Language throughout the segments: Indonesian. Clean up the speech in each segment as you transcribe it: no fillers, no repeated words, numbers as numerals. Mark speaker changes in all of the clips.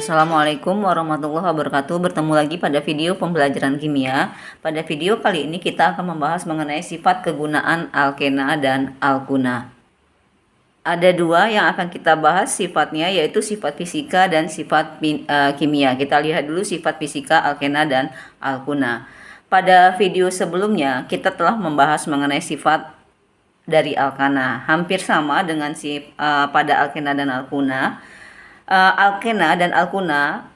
Speaker 1: Assalamualaikum warahmatullahi wabarakatuh. Bertemu lagi pada video pembelajaran kimia. Pada video kali ini kita akan membahas mengenai sifat kegunaan alkena dan alkuna. Ada dua yang akan kita bahas sifatnya, yaitu sifat fisika dan sifat kimia. Kita lihat dulu sifat fisika alkena dan alkuna. Pada video sebelumnya kita telah membahas mengenai sifat dari alkana. Hampir sama dengan pada alkena dan alkuna. Alkena dan alkuna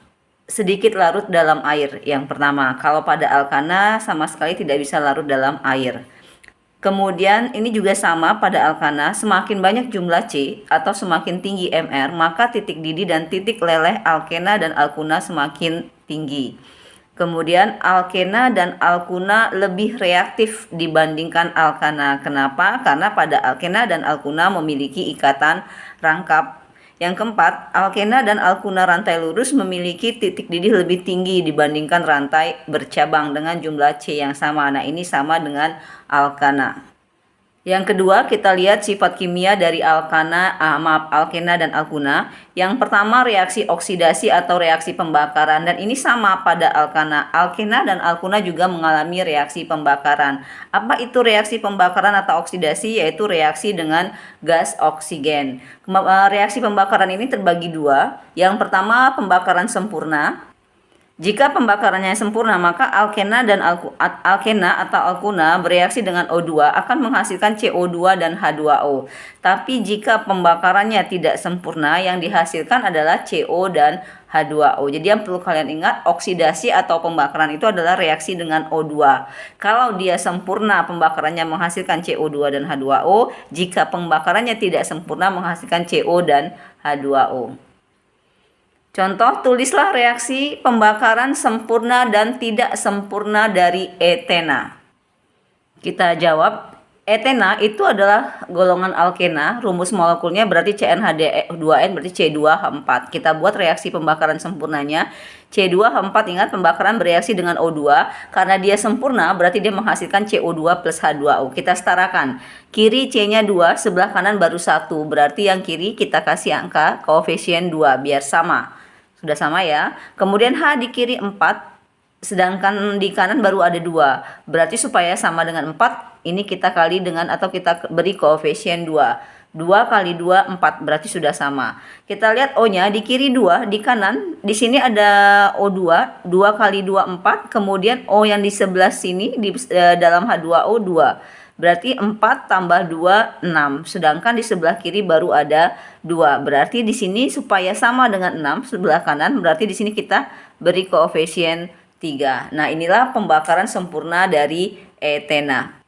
Speaker 1: sedikit larut dalam air. Yang pertama, kalau pada alkana sama sekali tidak bisa larut dalam air. Kemudian ini juga sama pada alkana, semakin banyak jumlah C atau semakin tinggi Mr, maka titik didih dan titik leleh alkena dan alkuna semakin tinggi. Kemudian alkena dan alkuna lebih reaktif dibandingkan alkana. Kenapa? Karena pada alkena dan alkuna memiliki ikatan rangkap. Yang keempat, alkena dan alkuna rantai lurus memiliki titik didih lebih tinggi dibandingkan rantai bercabang dengan jumlah C yang sama. Nah, ini sama dengan alkana. Yang kedua, kita lihat sifat kimia dari alkena dan alkuna. Yang pertama, reaksi oksidasi atau reaksi pembakaran, dan ini sama pada alkana. Alkena dan alkuna juga mengalami reaksi pembakaran. Apa itu reaksi pembakaran atau oksidasi? Yaitu reaksi dengan gas oksigen. Reaksi pembakaran ini terbagi dua. Yang pertama, pembakaran sempurna. Jika pembakarannya sempurna, maka alkena atau alkuna bereaksi dengan O2 akan menghasilkan CO2 dan H2O. Tapi jika pembakarannya tidak sempurna, yang dihasilkan adalah CO dan H2O. Jadi yang perlu kalian ingat, oksidasi atau pembakaran itu adalah reaksi dengan O2. Kalau dia sempurna, pembakarannya menghasilkan CO2 dan H2O. Jika pembakarannya tidak sempurna, menghasilkan CO dan H2O. Contoh, tulislah reaksi pembakaran sempurna dan tidak sempurna dari etena. Kita jawab, etena itu adalah golongan alkena, rumus molekulnya berarti CnH2n berarti C2H4. Kita buat reaksi pembakaran sempurnanya, C2H4, ingat pembakaran bereaksi dengan O2, karena dia sempurna berarti dia menghasilkan CO2 plus H2O. Kita setarakan, kiri C-nya 2, sebelah kanan baru 1, berarti yang kiri kita kasih angka koefisien 2 biar sama. Sudah sama ya. Kemudian H di kiri 4, sedangkan di kanan baru ada 2. Berarti supaya sama dengan 4, ini kita kali dengan atau kita beri koefisien 2. 2 kali 2, 4. Berarti sudah sama. Kita lihat O-nya di kiri 2, di kanan. Di sini ada O2. 2 kali 2, 4. Kemudian O yang di sebelah sini di dalam H2O 2. Berarti 4 tambah 2, 6. Sedangkan di sebelah kiri baru ada 2. Berarti di sini supaya sama dengan 6 sebelah kanan, berarti di sini kita beri koefisien 3. Nah, inilah pembakaran sempurna dari etena.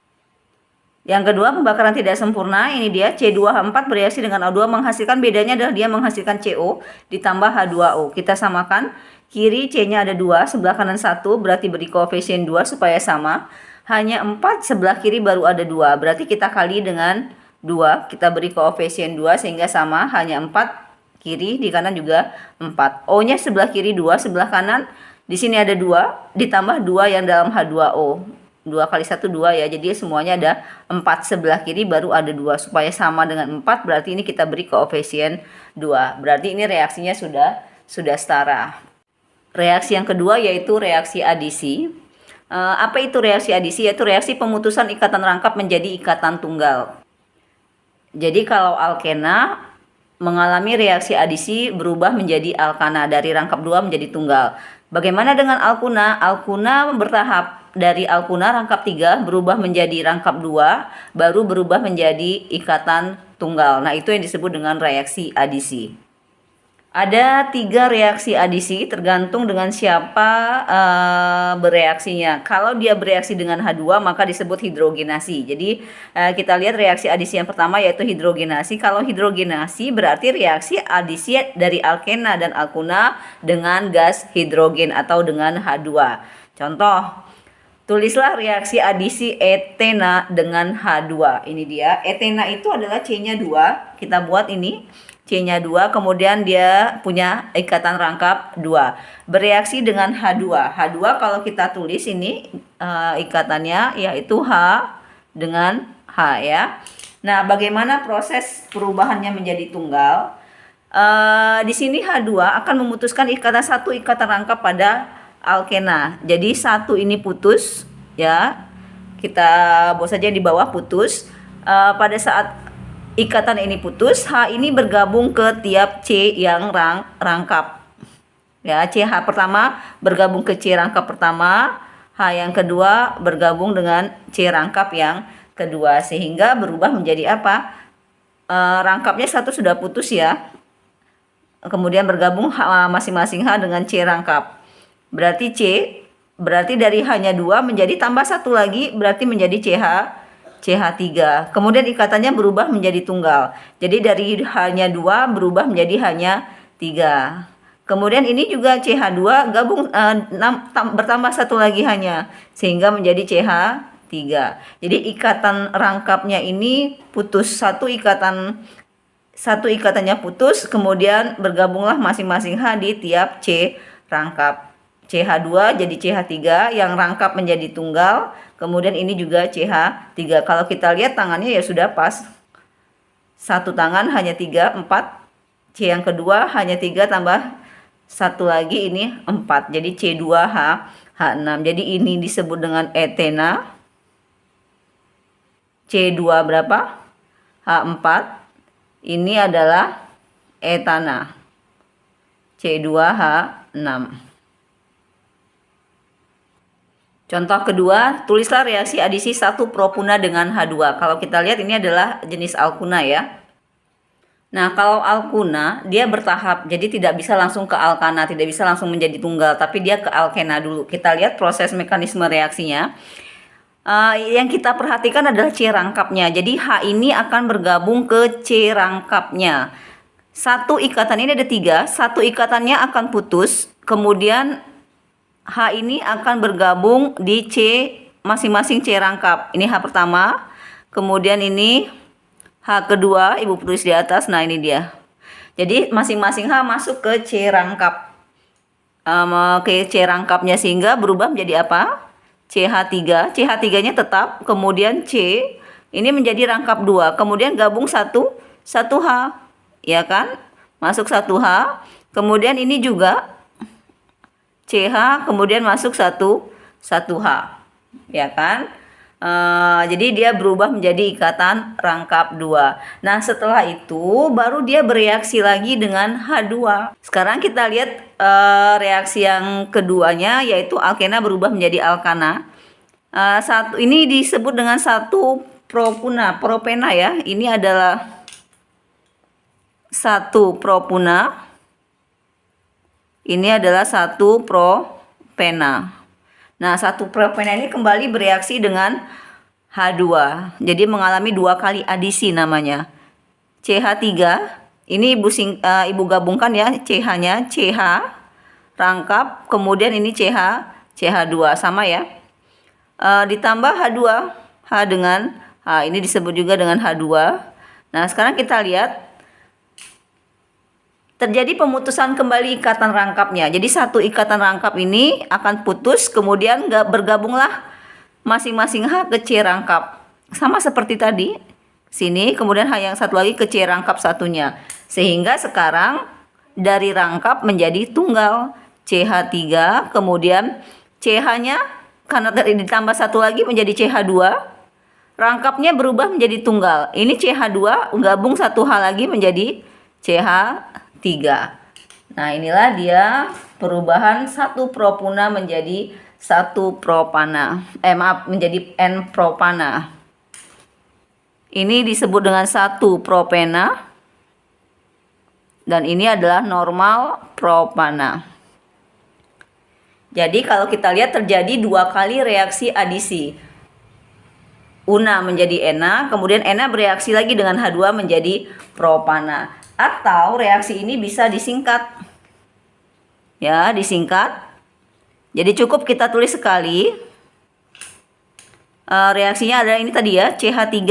Speaker 1: Yang kedua, pembakaran tidak sempurna. Ini dia C2H4 bereaksi dengan O2 menghasilkan, bedanya adalah dia menghasilkan CO ditambah H2O. Kita samakan, kiri C-nya ada 2, sebelah kanan 1, berarti beri koefisien 2 supaya sama. Hanya 4, sebelah kiri baru ada 2. Berarti kita kali dengan 2. Kita beri koefisien 2 sehingga sama. Hanya 4 kiri, di kanan juga 4. O-nya sebelah kiri 2, sebelah kanan di sini ada 2. Ditambah 2 yang dalam H2O. 2 kali 1, 2 ya. Jadi semuanya ada 4. Sebelah kiri baru ada 2. Supaya sama dengan 4, berarti ini kita beri koefisien 2. Berarti ini reaksinya sudah setara. Reaksi yang kedua yaitu reaksi adisi. Apa itu reaksi adisi? Yaitu reaksi pemutusan ikatan rangkap menjadi ikatan tunggal. Jadi kalau alkena mengalami reaksi adisi berubah menjadi alkana, dari rangkap 2 menjadi tunggal. Bagaimana dengan alkuna? Alkuna bertahap, dari alkuna rangkap 3 berubah menjadi rangkap 2, baru berubah menjadi ikatan tunggal. Nah, itu yang disebut dengan reaksi adisi. Ada 3 reaksi adisi, tergantung dengan siapa bereaksinya. Kalau dia bereaksi dengan H2 maka disebut hidrogenasi. Jadi kita lihat reaksi adisi yang pertama yaitu hidrogenasi. Kalau hidrogenasi berarti reaksi adisi dari alkena dan alkuna dengan gas hidrogen atau dengan H2. Contoh, tulislah reaksi adisi etena dengan H2. Ini dia, etena itu adalah C-nya 2. Kita buat ini. C-nya 2, kemudian dia punya ikatan rangkap 2. Bereaksi dengan H2. H2 kalau kita tulis ini ikatannya yaitu H dengan H ya. Nah, bagaimana proses perubahannya menjadi tunggal? Di sini H2 akan memutuskan satu ikatan rangkap pada alkena. Jadi satu ini putus, ya. Kita buat saja di bawah putus. Pada saat ikatan ini putus, H ini bergabung ke tiap C yang rangkap. Ya, CH pertama bergabung ke C rangkap pertama, H yang kedua bergabung dengan C rangkap yang kedua, sehingga berubah menjadi apa? Rangkapnya satu sudah putus ya. Kemudian bergabung masing-masing H dengan C rangkap. Berarti berarti dari hanya 2 menjadi tambah satu lagi, berarti menjadi CH3. Kemudian ikatannya berubah menjadi tunggal. Jadi dari hanya 2 berubah menjadi hanya 3. Kemudian ini juga CH2 gabung bertambah satu lagi hanya, sehingga menjadi CH3. Jadi ikatan rangkapnya ini putus, satu ikatannya putus, kemudian bergabunglah masing-masing H di tiap C rangkap. CH2 jadi CH3, yang rangkap menjadi tunggal, kemudian ini juga CH3. Kalau kita lihat tangannya ya sudah pas. Satu tangan hanya 3, 4. C yang kedua hanya 3 tambah satu lagi ini 4. Jadi C2H, H6. Jadi ini disebut dengan etena. C2 berapa? H4. Ini adalah etana. C2H6. Contoh kedua, tulislah reaksi adisi 1 propuna dengan H2. Kalau kita lihat ini adalah jenis alkuna ya. Nah, kalau alkuna dia bertahap, jadi tidak bisa langsung ke alkana, tidak bisa langsung menjadi tunggal, tapi dia ke alkena dulu. Kita lihat proses mekanisme reaksinya. Yang kita perhatikan adalah C rangkapnya. Jadi H ini akan bergabung ke C rangkapnya. Satu ikatan ini ada 3, satu ikatannya akan putus, kemudian H ini akan bergabung di C masing-masing C rangkap. Ini H pertama, kemudian ini H kedua, Ibu tulis di atas. Nah, ini dia. Jadi masing-masing H masuk ke C rangkap. Ke C rangkapnya, sehingga berubah menjadi apa? CH3. CH3-nya tetap, kemudian C ini menjadi rangkap 2. Kemudian gabung satu H, ya kan? Masuk 1H. Kemudian ini juga CH, kemudian masuk 1H, ya kan? Jadi dia berubah menjadi ikatan rangkap 2. Nah, setelah itu baru dia bereaksi lagi dengan H2. Sekarang kita lihat reaksi yang keduanya, yaitu alkena berubah menjadi alkana. Ini disebut dengan 1 propena ya. Ini adalah 1 propuna. Ini adalah 1 propena. Nah, 1 propena ini kembali bereaksi dengan H2. Jadi mengalami 2 kali adisi namanya. CH3, ini Ibu gabungkan ya, CH-nya, CH rangkap, kemudian ini CH2 sama ya. Ditambah H2, H dengan H, ini disebut juga dengan H2. Nah, sekarang kita lihat terjadi pemutusan kembali ikatan rangkapnya. Jadi satu ikatan rangkap ini akan putus, kemudian bergabunglah masing-masing H ke C rangkap. Sama seperti tadi. Sini, kemudian H yang satu lagi ke C rangkap satunya. Sehingga sekarang dari rangkap menjadi tunggal. CH3, kemudian CH-nya karena ditambah satu lagi menjadi CH2. Rangkapnya berubah menjadi tunggal. Ini CH2 gabung 1H lagi menjadi CH3. Nah, inilah dia perubahan 1 propuna menjadi 1 propana. Menjadi N propana. Ini disebut dengan 1 propena. Dan ini adalah normal propana. Jadi kalau kita lihat terjadi 2 kali reaksi adisi. Una menjadi ena, kemudian ena bereaksi lagi dengan H2 menjadi propana. Atau reaksi ini bisa disingkat. Ya, disingkat. Jadi cukup kita tulis sekali. Reaksinya adalah ini tadi ya, CH3.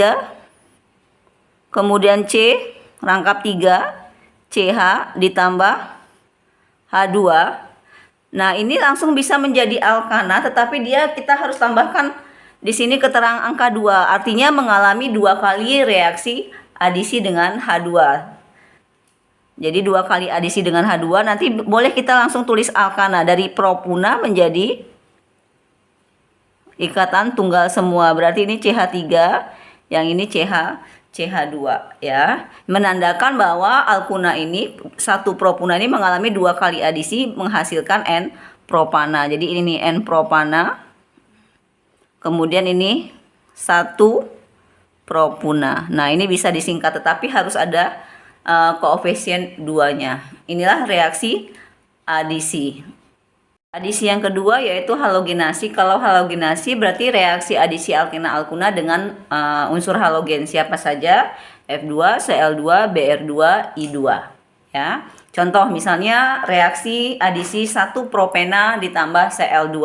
Speaker 1: Kemudian C, rangkap 3. CH ditambah H2. Nah, ini langsung bisa menjadi alkana, tetapi kita harus tambahkan di sini keterangan angka 2. Artinya mengalami 2 kali reaksi adisi dengan H2. Jadi 2 kali adisi dengan H2, nanti boleh kita langsung tulis alkana. Dari propuna menjadi ikatan tunggal semua. Berarti ini CH3, yang ini CH2 ya. Menandakan bahwa alkuna ini, satu propuna ini mengalami 2 kali adisi menghasilkan N-propana. Jadi ini N propana. Kemudian ini 1 propuna. Nah, ini bisa disingkat, tetapi harus ada koefisien 2-nya. Inilah reaksi adisi. Adisi yang kedua yaitu halogenasi. Kalau halogenasi berarti reaksi adisi alkena alkuna dengan unsur halogen siapa saja? F2, Cl2, Br2, I2 ya. Contoh misalnya reaksi adisi 1 propena ditambah Cl2.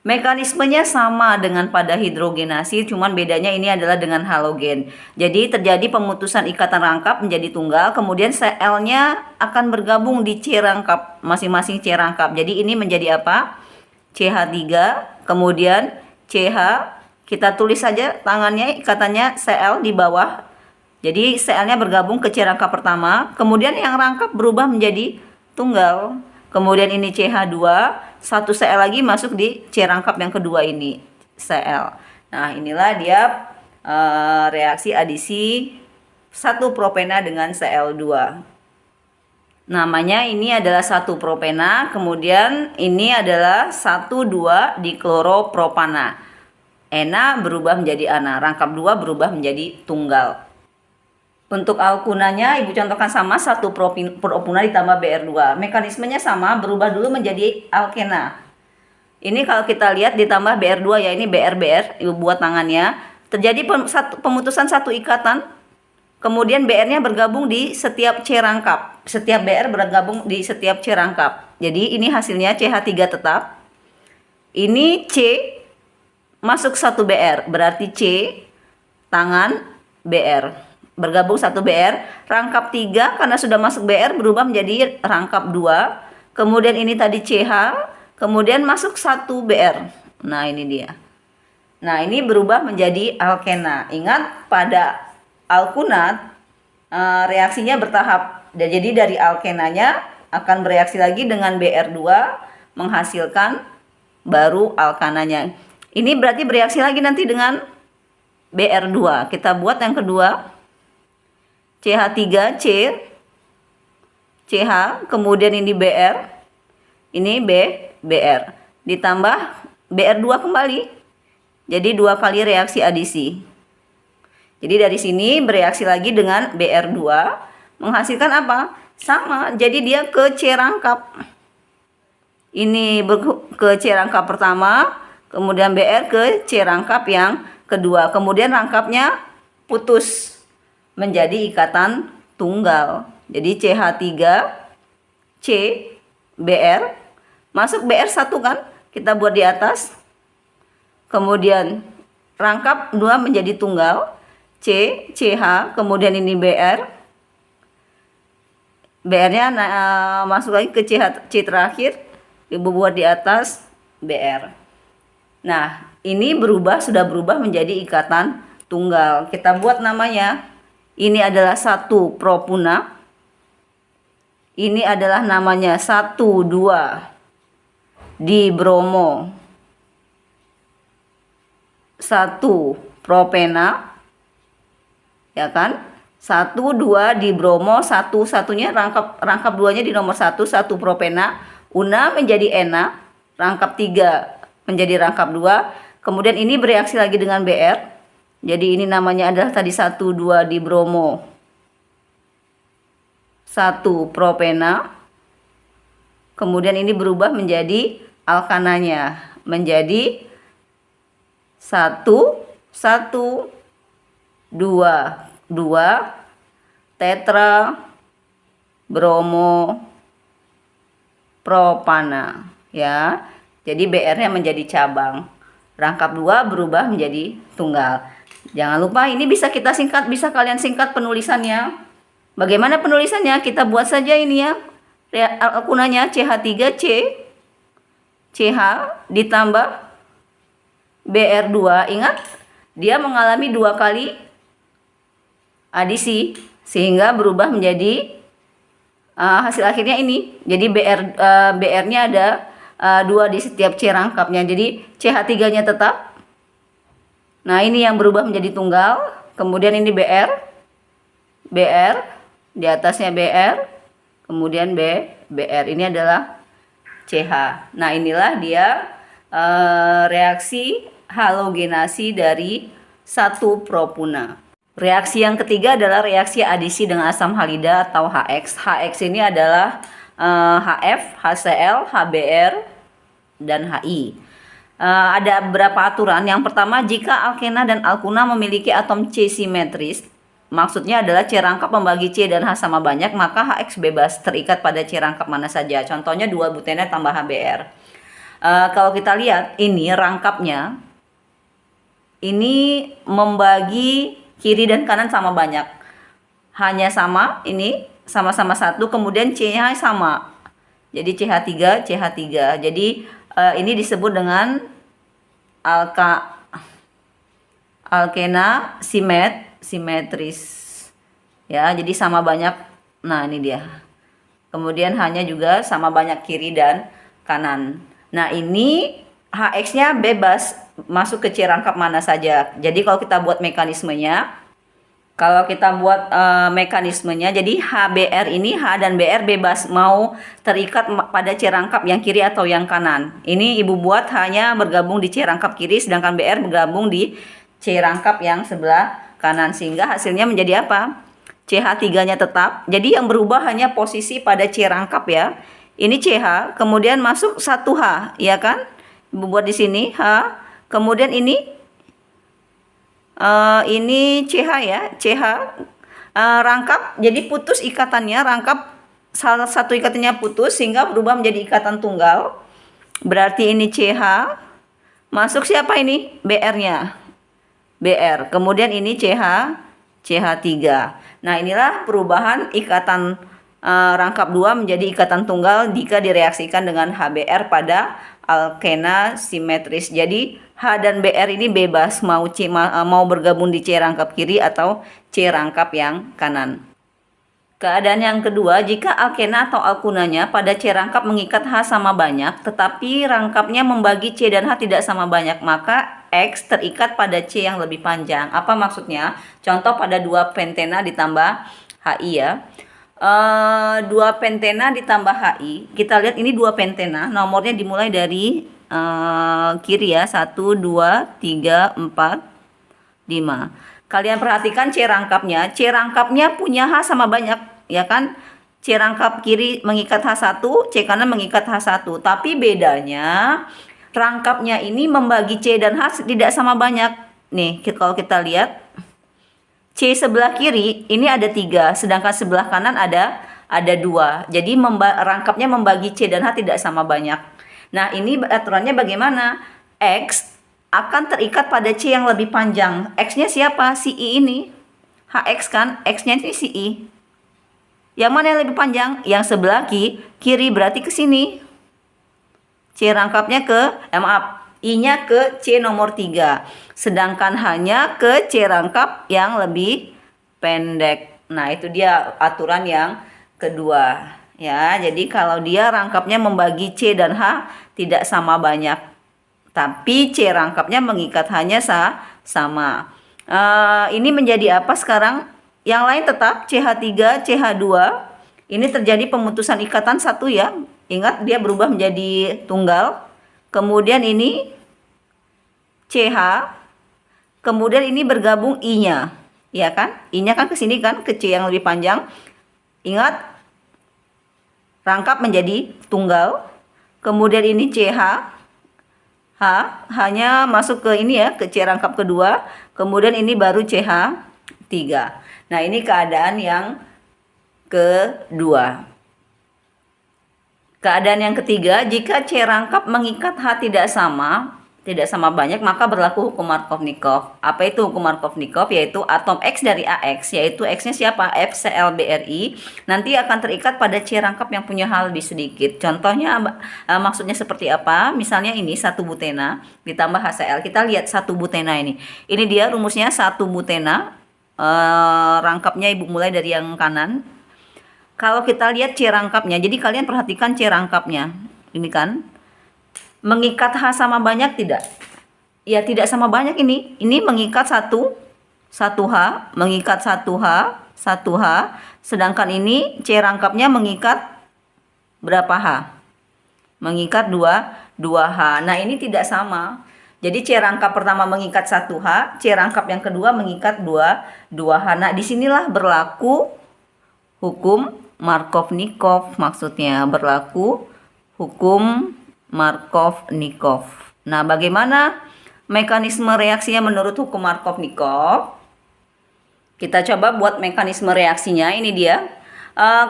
Speaker 1: Mekanismenya sama dengan pada hidrogenasi, cuman bedanya ini adalah dengan halogen. Jadi terjadi pemutusan ikatan rangkap menjadi tunggal, kemudian Cl-nya akan bergabung di C rangkap, masing-masing C rangkap. Jadi ini menjadi apa? CH3, kemudian CH, kita tulis saja tangannya, ikatannya Cl di bawah. Jadi Cl-nya bergabung ke C rangkap pertama, kemudian yang rangkap berubah menjadi tunggal. Kemudian ini CH2, 1 Cl lagi masuk di C rangkap yang kedua ini, Cl. Nah, inilah dia reaksi adisi 1 propena dengan Cl2. Namanya ini adalah 1 propena, kemudian ini adalah 1,2 dikloropropana. Ena berubah menjadi ana, rangkap 2 berubah menjadi tunggal. Untuk alkunanya Ibu contohkan sama, 1 propuna ditambah Br2. Mekanismenya sama, berubah dulu menjadi alkena. Ini kalau kita lihat ditambah Br2 ya, ini BR, Ibu buat tangannya. Terjadi pemutusan 1 ikatan, kemudian Br-nya bergabung di setiap C rangkap. Setiap Br bergabung di setiap C rangkap. Jadi ini hasilnya CH3 tetap. Ini C masuk 1 Br, berarti C tangan Br. Bergabung 1 Br, rangkap 3 karena sudah masuk Br berubah menjadi rangkap 2. Kemudian ini tadi CH, kemudian masuk 1 Br. Nah, ini dia. Nah, ini berubah menjadi alkena. Ingat pada alkuna reaksinya bertahap. Jadi dari alkenanya akan bereaksi lagi dengan Br2 menghasilkan baru alkananya. Ini berarti bereaksi lagi nanti dengan Br2. Kita buat yang kedua. CH3, C, CH, kemudian ini Br, ini Br, ditambah Br2 kembali. Jadi 2 kali reaksi adisi. Jadi dari sini bereaksi lagi dengan Br2, menghasilkan apa? Sama, jadi dia ke C rangkap. Ini ke C rangkap pertama, kemudian Br ke C rangkap yang kedua. Kemudian rangkapnya putus menjadi ikatan tunggal. Jadi CH3, C, Br, masuk Br1 kan, kita buat di atas. Kemudian rangkap 2 menjadi tunggal, C, CH, kemudian ini Br. Br-nya masuk lagi ke CH, C terakhir, Ibu buat di atas Br. Nah, ini sudah berubah menjadi ikatan tunggal. Kita buat namanya. Ini adalah 1 propuna. Ini adalah namanya 1,2 dibromo 1 propena. Ya kan? 1,2 dibromo 1, satunya rangkap 2-nya di nomor 1 propena. Una menjadi ena, rangkap 3 menjadi rangkap 2. Kemudian ini bereaksi lagi dengan Br. Jadi ini namanya adalah tadi 1,2 dibromo 1 propena. Kemudian ini berubah menjadi alkananya, menjadi 1, 1, 2, 2 tetra bromo propana ya. Jadi Br-nya menjadi cabang. Rangkap 2 berubah menjadi tunggal. Jangan lupa ini bisa kita singkat, bisa kalian singkat penulisannya. Bagaimana penulisannya? Kita buat saja ini ya. Alkunanya CH3C, CH ditambah Br2. Ingat, dia mengalami 2 kali adisi sehingga berubah menjadi hasil akhirnya ini. Jadi BR-nya ada 2 di setiap C rangkapnya. Jadi CH3-nya tetap. Nah, ini yang berubah menjadi tunggal. Kemudian ini BR, di atasnya BR, kemudian BR. Ini adalah CH. Nah, inilah dia reaksi halogenasi dari satu propuna. Reaksi yang ketiga adalah reaksi adisi dengan asam halida atau HX. HX ini adalah HF, HCl, HBr, dan HI. Ada beberapa aturan. Yang pertama, jika alkena dan alkuna memiliki atom C simetris, maksudnya adalah C rangkap membagi C dan H sama banyak, maka HX bebas terikat pada C rangkap mana saja. Contohnya 2 butena tambah HBr. Kalau kita lihat, ini rangkapnya, ini membagi kiri dan kanan sama banyak. Hanya sama, ini sama-sama 1, kemudian CH sama. Jadi CH3, CH3. Jadi ini disebut dengan alkena simetris. Ya, jadi sama banyak. Nah, ini dia. Kemudian hanya juga sama banyak kiri dan kanan. Nah, ini HX-nya bebas masuk ke C rangkap mana saja. Jadi kalau kita buat mekanismenya, jadi HBr ini, H dan BR bebas mau terikat pada C rangkap yang kiri atau yang kanan. Ini ibu buat hanya bergabung di C rangkap kiri, sedangkan BR bergabung di C rangkap yang sebelah kanan. Sehingga hasilnya menjadi apa? CH3-nya tetap. Jadi yang berubah hanya posisi pada C rangkap ya. Ini CH, kemudian masuk 1H, ya kan? Ibu buat di sini H, kemudian ini CH ya, CH rangkap, jadi putus ikatannya, rangkap salah satu ikatannya putus sehingga berubah menjadi ikatan tunggal. Berarti ini CH, masuk siapa ini? BR-nya, BR. Kemudian ini CH, CH3. Nah, inilah perubahan ikatan rangkap 2 menjadi ikatan tunggal jika direaksikan dengan HBr pada alkena simetris. Jadi H dan BR ini bebas mau bergabung di C rangkap kiri atau C rangkap yang kanan. Keadaan yang kedua, jika alkena atau alkunanya pada C rangkap mengikat H sama banyak, tetapi rangkapnya membagi C dan H tidak sama banyak, maka X terikat pada C yang lebih panjang. Apa maksudnya? Contoh pada 2 pentena ditambah HI ya. 2 pentena ditambah HI, kita lihat ini 2 pentena, nomornya dimulai dari kiri ya, 1, 2, 3, 4, 5. Kalian perhatikan C rangkapnya punya H sama banyak, ya kan? C rangkap kiri mengikat H1, C kanan mengikat H1, tapi bedanya rangkapnya ini membagi C dan H tidak sama banyak. Nih, kalau kita lihat C sebelah kiri ini ada 3, sedangkan sebelah kanan ada 2. Jadi rangkapnya membagi C dan H tidak sama banyak. Nah, ini aturannya bagaimana? X akan terikat pada C yang lebih panjang. X-nya siapa? Si I ini. HX kan? X-nya ini si I. Yang mana yang lebih panjang? Yang sebelah kiri, berarti ke sini. C rangkapnya I-nya ke C nomor 3, sedangkan hanya ke C rangkap yang lebih pendek. Nah, itu dia aturan yang kedua ya. Jadi kalau dia rangkapnya membagi C dan H tidak sama banyak, tapi C rangkapnya mengikat hanya sama. Ini menjadi apa sekarang? Yang lain tetap CH3, CH2. Ini terjadi pemutusan ikatan 1 ya. Ingat, dia berubah menjadi tunggal. Kemudian ini CH, kemudian ini bergabung I-nya, ya kan? I-nya kan ke sini kan, ke C yang lebih panjang. Ingat, rangkap menjadi tunggal. Kemudian ini CH, hanya masuk ke ini ya, ke C rangkap kedua. Kemudian ini baru CH3. Nah, ini keadaan yang kedua. Keadaan yang ketiga, jika C rangkap mengikat H tidak sama banyak, maka berlaku hukum Markovnikov. Apa itu hukum Markovnikov? Yaitu atom X dari AX, yaitu X-nya siapa? FClBrI, nanti akan terikat pada C rangkap yang punya H lebih sedikit. Contohnya maksudnya seperti apa? Misalnya ini 1 butena ditambah HCl. Kita lihat 1 butena ini. Ini dia rumusnya, 1 butena. Rangkapnya ibu mulai dari yang kanan. Kalau kita lihat C rangkapnya, jadi kalian perhatikan C rangkapnya. Ini kan mengikat H sama banyak tidak? Ya tidak sama banyak ini. Ini mengikat satu H, mengikat satu H. Sedangkan ini C rangkapnya mengikat berapa H? Mengikat 2 H. Nah, ini tidak sama. Jadi C rangkap pertama mengikat 1 H, C rangkap yang kedua mengikat 2 H. Nah, disinilah berlaku hukum Markovnikov, maksudnya berlaku hukum Markovnikov. Nah, bagaimana mekanisme reaksinya menurut hukum Markovnikov? Kita coba buat mekanisme reaksinya. Ini dia.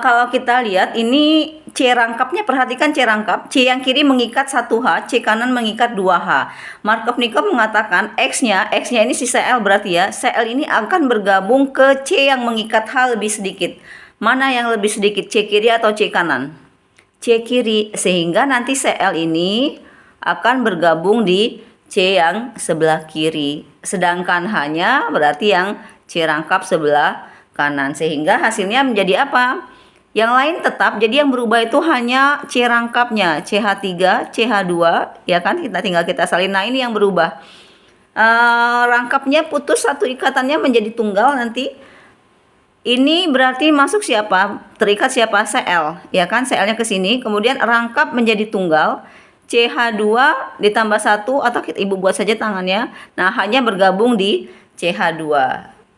Speaker 1: Kalau kita lihat ini C rangkapnya, perhatikan C rangkap. C yang kiri mengikat 1 H, C kanan mengikat 2 H. Markovnikov mengatakan X-nya ini si Cl berarti ya. Cl ini akan bergabung ke C yang mengikat H lebih sedikit. Mana yang lebih sedikit, C kiri atau C kanan? C kiri, sehingga nanti Cl ini akan bergabung di C yang sebelah kiri. Sedangkan H-nya berarti yang C rangkap sebelah kanan, sehingga hasilnya menjadi apa? Yang lain tetap, jadi yang berubah itu hanya C rangkapnya, CH3, CH2, ya kan? Tinggal kita salin. Nah, ini yang berubah. Rangkapnya putus, satu ikatannya menjadi tunggal nanti. Ini berarti masuk siapa? Terikat siapa? Cl, ya kan? Cl-nya ke sini, kemudian rangkap menjadi tunggal. CH2 ditambah 1, atau ibu buat saja tangannya. Nah, hanya bergabung di CH2.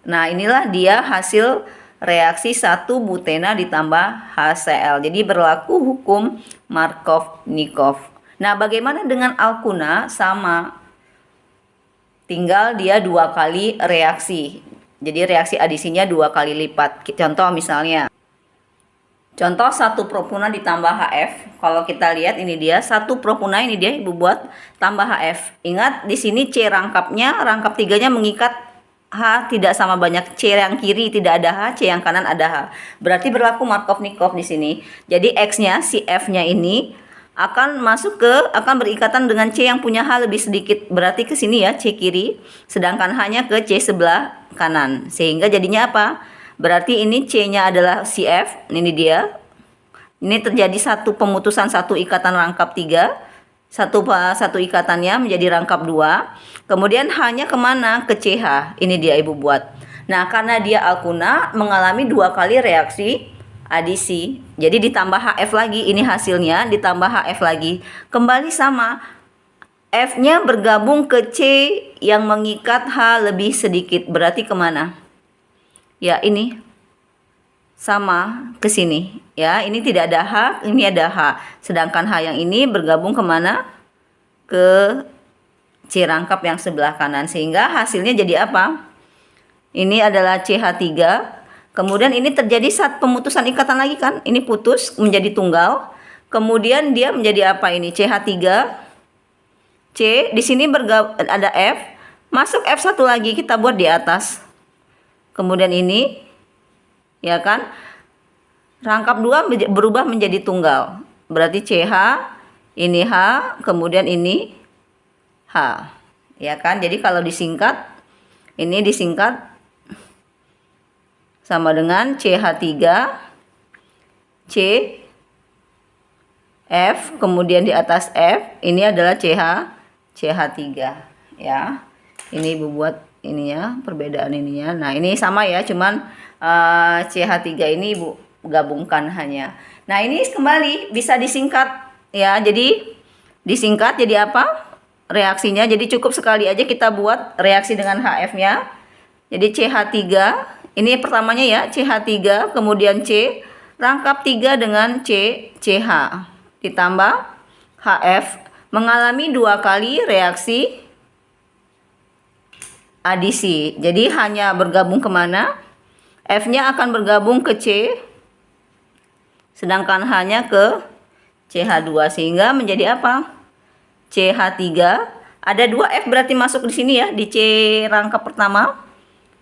Speaker 1: Nah, inilah dia hasil reaksi 1 butena ditambah HCl. Jadi berlaku hukum Markovnikov. Nah, bagaimana dengan alkuna? Sama. Tinggal dia 2 kali reaksi. Jadi reaksi adisinya 2 kali lipat. Contoh misalnya. Contoh 1 propuna ditambah HF. Kalau kita lihat ini dia 1 propuna, ini dia ibu buat tambah HF. Ingat di sini C rangkapnya, rangkap 3-nya mengikat H tidak sama banyak. C yang kiri tidak ada H, C yang kanan ada H. Berarti berlaku Markovnikov di sini. Jadi X-nya, si F-nya ini akan akan berikatan dengan C yang punya H lebih sedikit. Berarti ke sini ya, C kiri, sedangkan H-nya ke C sebelah kanan. Sehingga jadinya apa? Berarti ini C-nya adalah si F, ini dia. Ini terjadi satu pemutusan satu ikatan rangkap 3. Satu ikatannya menjadi rangkap 2. Kemudian hanya kemana? Ke CH. Ini dia ibu buat. Nah, karena dia alkuna mengalami 2 kali reaksi adisi. Jadi ditambah HF lagi. Ini hasilnya ditambah HF lagi. Kembali sama. F-nya bergabung ke C yang mengikat H lebih sedikit. Berarti kemana? Ya, ini. Sama ke sini. Ya, ini tidak ada H, ini ada H. Sedangkan H yang ini bergabung kemana? Ke C rangkap yang sebelah kanan. Sehingga hasilnya jadi apa? Ini adalah CH3. Kemudian ini terjadi saat pemutusan ikatan lagi kan? Ini putus menjadi tunggal. Kemudian dia menjadi apa ini? CH3. C, di sini ada F. Masuk F1 lagi, kita buat di atas. Kemudian ini, ya kan? Rangkap 2 berubah menjadi tunggal. Berarti CH, ini H, kemudian ini H. Ya kan? Jadi kalau disingkat, ini disingkat sama dengan CH3, C, F, kemudian di atas F, ini adalah CH3. Ya. Ini ibu buat ini ya, perbedaan ininya. Nah, ini sama ya, cuman CH3 ini ibu gabungkan hanya. Nah, ini kembali bisa disingkat ya. Jadi disingkat jadi apa? Reaksinya. Jadi cukup sekali aja kita buat reaksi dengan HF-nya. Jadi CH3, ini pertamanya ya, CH3, kemudian C, rangkap 3 dengan CH ditambah HF mengalami 2 kali reaksi adisi. Jadi hanya bergabung kemana? F-nya akan bergabung ke C, sedangkan H-nya ke CH2, sehingga menjadi apa? CH3. Ada 2 F berarti masuk di sini ya, di C rangkap pertama.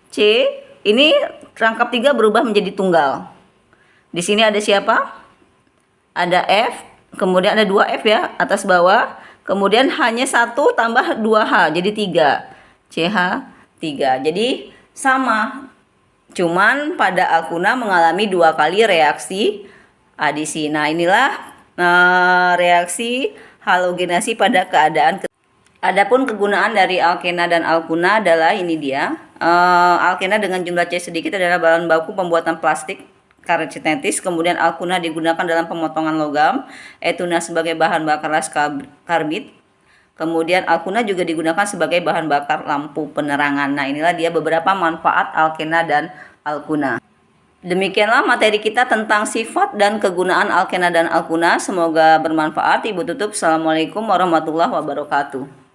Speaker 1: C, ini rangkap 3 berubah menjadi tunggal. Di sini ada siapa? Ada F, kemudian ada 2 F ya, atas bawah. Kemudian hanya 1 tambah 2H, jadi 3. CH3. Jadi sama. Cuman pada alkuna mengalami 2 kali reaksi adisi. Nah, inilah reaksi halogenasi pada keadaan. Adapun kegunaan dari alkena dan alkuna adalah ini dia. Alkena dengan jumlah C sedikit adalah bahan baku pembuatan plastik karet sintetis. Kemudian alkuna digunakan dalam pemotongan logam. Etuna sebagai bahan bakar las karbid. Kemudian alkuna juga digunakan sebagai bahan bakar lampu penerangan. Nah, inilah dia beberapa manfaat alkena dan alkuna. Demikianlah materi kita tentang sifat dan kegunaan alkena dan alkuna. Semoga bermanfaat. Ibu tutup. Assalamualaikum warahmatullahi wabarakatuh.